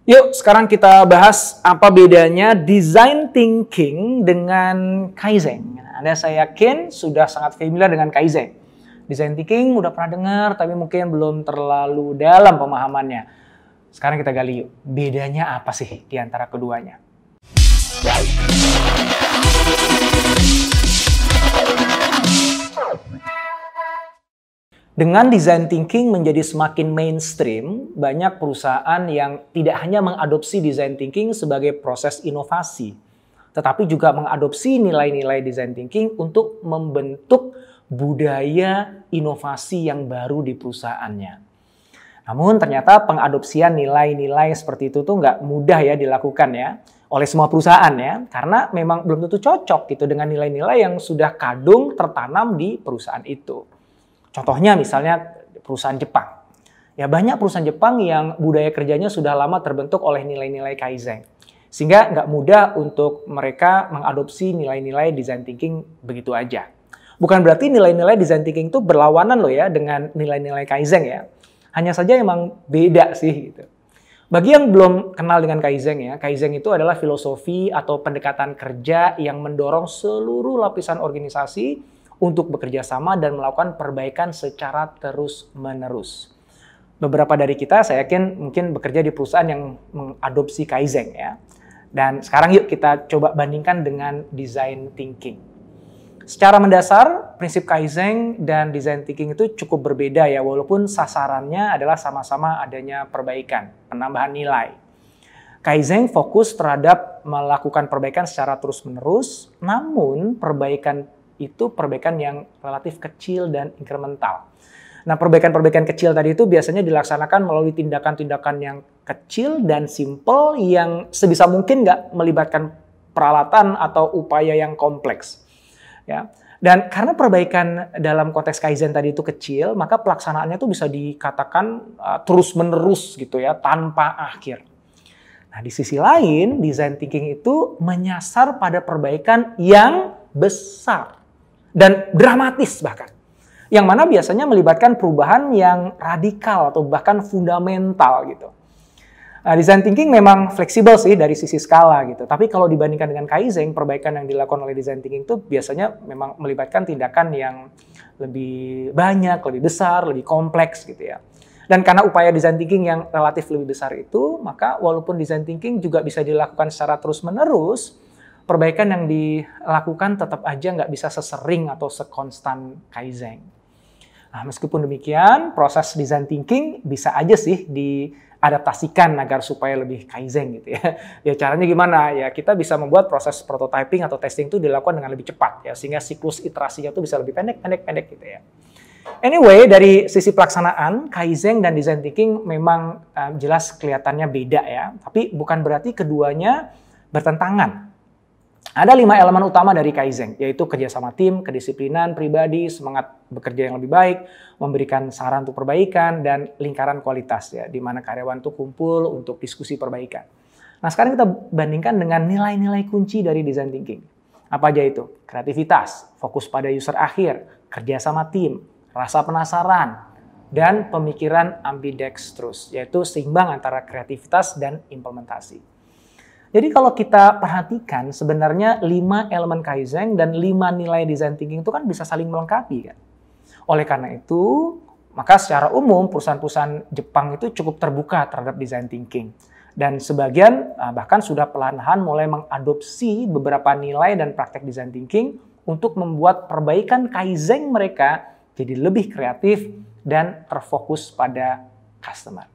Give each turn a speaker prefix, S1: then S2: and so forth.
S1: Yuk, sekarang kita bahas apa bedanya design thinking dengan Kaizen. Anda saya yakin sudah sangat familiar dengan Kaizen. Design thinking udah pernah dengar, tapi mungkin belum terlalu dalam pemahamannya. Sekarang kita gali yuk, bedanya apa sih di antara keduanya? Dengan design thinking menjadi semakin mainstream, banyak perusahaan yang tidak hanya mengadopsi design thinking sebagai proses inovasi, tetapi juga mengadopsi nilai-nilai design thinking untuk membentuk budaya inovasi yang baru di perusahaannya. Namun ternyata pengadopsian nilai-nilai seperti itu tuh nggak mudah ya dilakukan ya oleh semua perusahaan ya, karena memang belum tentu cocok gitu dengan nilai-nilai yang sudah kadung tertanam di perusahaan itu. Contohnya misalnya perusahaan Jepang. Ya banyak perusahaan Jepang yang budaya kerjanya sudah lama terbentuk oleh nilai-nilai Kaizen. Sehingga nggak mudah untuk mereka mengadopsi nilai-nilai design thinking begitu aja. Bukan berarti nilai-nilai design thinking itu berlawanan loh ya dengan nilai-nilai Kaizen ya. Hanya saja emang beda sih gitu. Bagi yang belum kenal dengan Kaizen ya, Kaizen itu adalah filosofi atau pendekatan kerja yang mendorong seluruh lapisan organisasi untuk bekerja sama dan melakukan perbaikan secara terus-menerus. Beberapa dari kita saya yakin mungkin bekerja di perusahaan yang mengadopsi Kaizen ya. Dan sekarang yuk kita coba bandingkan dengan design thinking. Secara mendasar, prinsip Kaizen dan design thinking itu cukup berbeda ya, walaupun sasarannya adalah sama-sama adanya perbaikan, penambahan nilai. Kaizen fokus terhadap melakukan perbaikan secara terus-menerus, namun perbaikan itu perbaikan yang relatif kecil dan incremental. Nah, perbaikan-perbaikan kecil tadi itu biasanya dilaksanakan melalui tindakan-tindakan yang kecil dan simple yang sebisa mungkin nggak melibatkan peralatan atau upaya yang kompleks. Ya. Dan karena perbaikan dalam konteks Kaizen tadi itu kecil, maka pelaksanaannya itu bisa dikatakan terus-menerus gitu ya, tanpa akhir. Nah, di sisi lain, design thinking itu menyasar pada perbaikan yang besar dan dramatis bahkan. Yang mana biasanya melibatkan perubahan yang radikal atau bahkan fundamental gitu. Nah, design thinking memang fleksibel sih dari sisi skala gitu. Tapi kalau dibandingkan dengan Kaizen, perbaikan yang dilakukan oleh design thinking itu biasanya memang melibatkan tindakan yang lebih banyak, lebih besar, lebih kompleks gitu ya. Dan karena upaya design thinking yang relatif lebih besar itu, maka walaupun design thinking juga bisa dilakukan secara terus-menerus, perbaikan yang dilakukan tetap aja nggak bisa sesering atau sekonstan Kaizen. Nah, meskipun demikian, proses design thinking bisa aja sih diadaptasikan agar supaya lebih Kaizen gitu ya. Ya caranya gimana? Ya kita bisa membuat proses prototyping atau testing itu dilakukan dengan lebih cepat ya, sehingga siklus iterasinya itu bisa lebih pendek gitu ya. Anyway, dari sisi pelaksanaan, Kaizen dan design thinking memang jelas kelihatannya beda ya. Tapi bukan berarti keduanya bertentangan. Ada 5 elemen utama dari Kaizen, yaitu kerjasama tim, kedisiplinan pribadi, semangat bekerja yang lebih baik, memberikan saran untuk perbaikan, dan lingkaran kualitas, ya, di mana karyawan itu kumpul untuk diskusi perbaikan. Nah, sekarang kita bandingkan dengan nilai-nilai kunci dari design thinking. Apa aja itu? Kreativitas, fokus pada user akhir, kerjasama tim, rasa penasaran, dan pemikiran ambidextrous, yaitu seimbang antara kreativitas dan implementasi. Jadi kalau kita perhatikan sebenarnya 5 elemen Kaizen dan 5 nilai design thinking itu kan bisa saling melengkapi kan. Oleh karena itu, maka secara umum perusahaan-perusahaan Jepang itu cukup terbuka terhadap design thinking. Dan sebagian bahkan sudah perlahan-lahan mulai mengadopsi beberapa nilai dan praktek design thinking untuk membuat perbaikan Kaizen mereka jadi lebih kreatif dan terfokus pada customer.